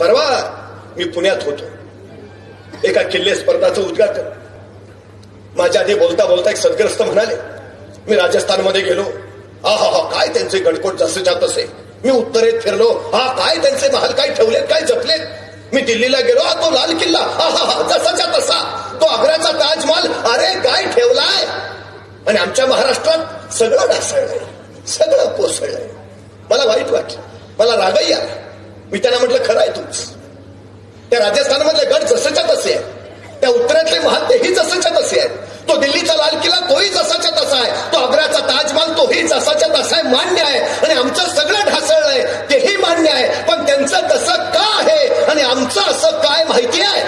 परवा मी पुण्यात होतो, एका किल्ले स्पर्धाचं उद्घाटन. माझ्या आधी बोलता बोलता एक सद्ग्रस्त म्हणाले, मी राजस्थानमध्ये गेलो, हा हा हा काय त्यांचे गणकोट जसेच्या तसे. मी उत्तरेत फिरलो, हा काय त्यांचे महाल काय ठेवलेत काय जपलेत. मी दिल्लीला गेलो, हा तो लाल किल्ला, हा हा हा जसाच्या तसा. तो आग्र्याचा ताजमहाल, अरे काय ठेवलाय. आणि आमच्या महाराष्ट्रात सगळं ढासळलंय, सगळं कोसळलंय. मला वाईट वाटलं, मला रागही आला. मी त्यांना म्हटलं खरं आहे तुमचं. त्या राजस्थानमधले गड जसंच्या तसे आहे, त्या उत्तरेतले महाल तेही जसंच्या तसे आहेत. तो दिल्लीचा लाल किल्ला तोही जसाच्या तसा आहे, तो आग्र्याचा ताजमहाल तोही जसाच्या तसा आहे, मान्य आहे. आणि आमचं सगळं ढासळलंय तेही मान्य आहे. पण त्यांचं तसं का आहे आणि आमचं असं काय माहिती आहे.